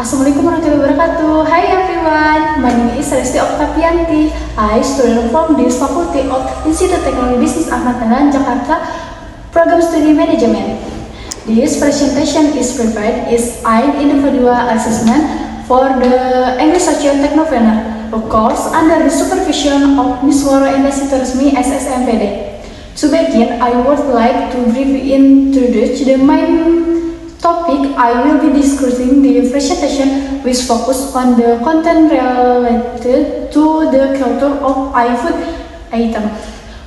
Assalamualaikum warahmatullahi wabarakatuh. Hi everyone, my name is Resti Oktavianti. I student from this Faculty of Institute Teknologi Bisnis Ahmad Dahlan, Jakarta, Program Studi Management. This presentation is prepared as an individual assessment for the English Social Technovenor, a course under the supervision of Ms. Wara Indah Resmi SSMPD. To begin, I would like to briefly introduce the main topic. I will be discussing the presentation which focus on the content related to the culture of iFood item,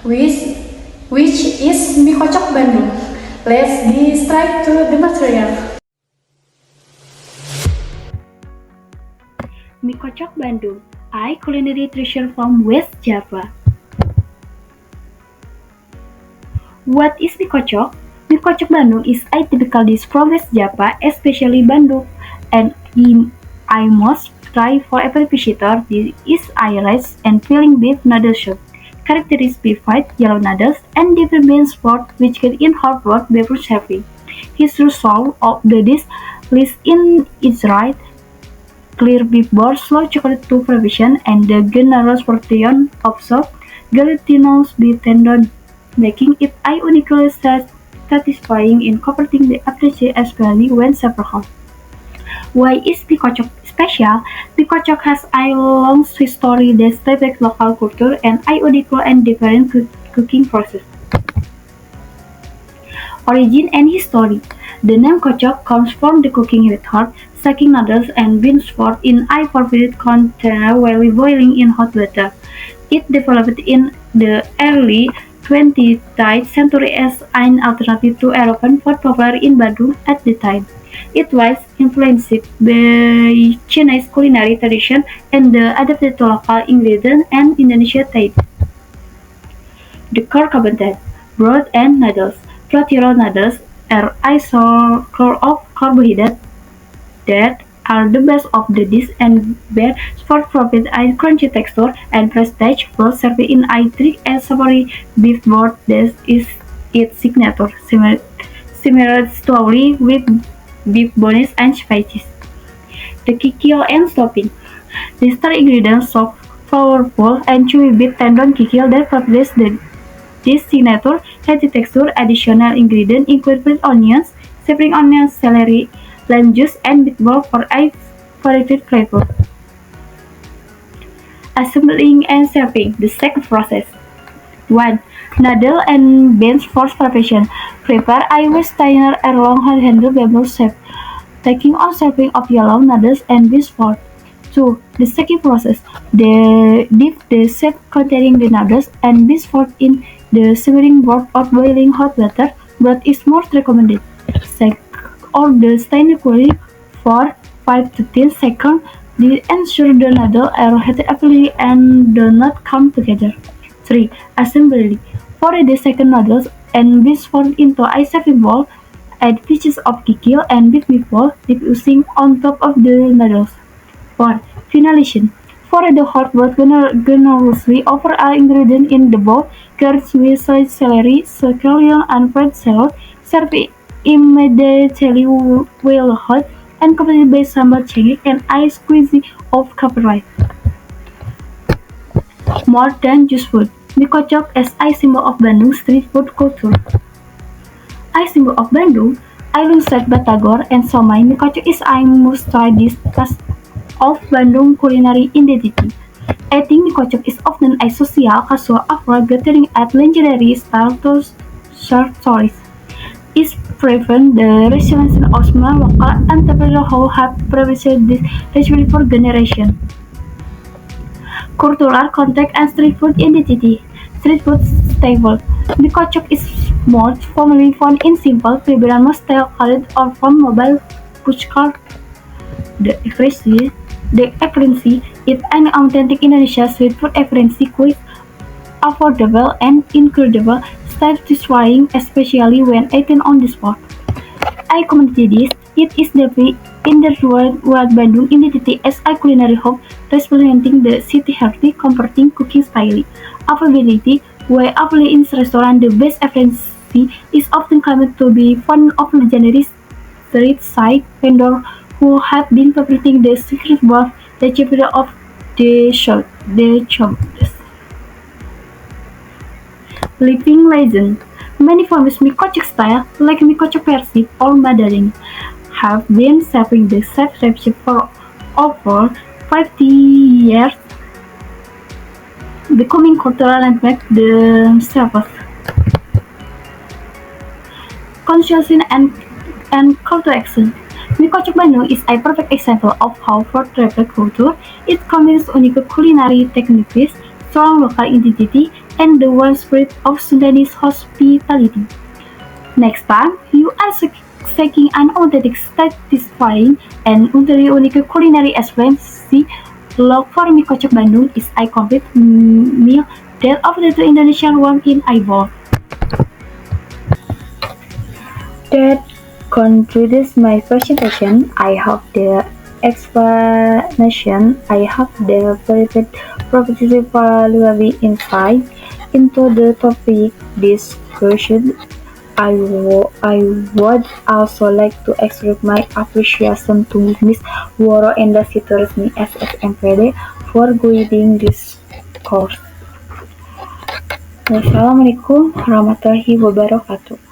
which is mie kocok Bandung. Let's get straight to the material. Mie kocok Bandung, a culinary treasure from West Java. What is mie kocok? Mie kocok Bandung is a typical dish from West Java, especially Bandung, and I must try for every visitor. This is a rice and filling beef noodle soup, characterized by white, yellow noodles, and different beans sport which get in hot work before serving. His result of the dish lies in its right, clear beef board, slow chocolate to provision, and the generous portion of soft, gelatinous beef tendon, making it a uniquely satisfying in comforting the appetite, especially when served hot. Why is mie kocok special? Mie kocok has a long history that reflects local culture and a unique and different cooking process. Origin and history. The name kocok comes from the cooking with hot, soaking noodles and beans forth in a fortified container while boiling in hot water. It developed in the early 20th century as an alternative to European food popular in Bandung at the time. It was influenced by Chinese culinary tradition and adapted to local ingredients and Indonesian taste. The core components: broth and noodles. Flour noodles are a source of carbohydrates that are the base of the dish and bear for provide a crunchy texture and prestige food served in a thick and savory beef broth that is its signature, similarly with beef bones and spices. The kikil and stuffing. The star ingredients of powerful and chewy beef tendon kikil that provides this signature healthy texture. Additional ingredients include fried onions, spring onions, celery, lime juice, and meatball for a varied flavor. Assembling and serving. The second process. 1. Noodle and beans for preparation. Prepare a Western or long handled bamboo shape, taking on serving of yellow noodles and beans for. 2. The second process. Dip the shape containing the noodles and beans forth in the simmering broth or boiling hot water. Broth is most recommended. Or the stain quickly for 5 to 10 seconds. Ensure the noodles are heated evenly and do not come together. 3. Assembly. Pour the second noodles and beans formed into a serving bowl. Add pieces of kikil and beef meatball, diffusing on top of the noodles. 4. Finalization. Pour the hot broth generously over all ingredients in the bowl. Garnish with sliced celery, scallion, and fried shallot. Serve immediately while hot, and completed by sambal cengkeh and a squeeze of caprese. More than just food. Mie kocok as a symbol of Bandung street food culture. A symbol of Bandung, Ayam Set Batagor, and Somai, mie kocok is a must-try dish of Bandung culinary identity. Eating mie kocok is often a social, casual affair gathering at legendary style to share stories. Is proven the resilience of small local entrepreneurs who have preserved this recipe for generations. Cultural context and street food identity. Street food staple. Mie kocok is most commonly found in simple, Filipino style called or from mobile push cart. The accuracy is an authentic Indonesian street food efficiency, quick, affordable, and incredible, satisfying, especially when eaten on the spot. A community dish, it is deeply intertwined with Bandung identity as a culinary hub, representing the city's hearty, comforting cooking style. Affordability, where available in restaurant, the best efficiency is often claimed to be one of legendary street side vendors who have been publishing the secret book, The Chapter of the Shoulders. Living legend. Many famous Mikochik style, like Mikochik Persib or Mandarin, have been shaping the self-recipe for over 50 years, becoming cultural landmarks themselves. Consumption and call to action. Mie Kocok Bandung is a perfect example of how food reflects culture. It combines unique culinary techniques, strong local identity, and the warm spirit of Sundanese hospitality. Next time, you are seeking an authentic, satisfying, and utterly unique culinary experience, look for Mie Kocok Bandung is a complete meal that offers the Indonesian warmth in a bowl. That concludes my presentation. I hope the explanation I have provided valuable insight into the topic discussion. I would also like to express my appreciation to Ms. Woro and the Resmi SSMPD for guiding this course. Wassalamualaikum warahmatullahi wabarakatuh.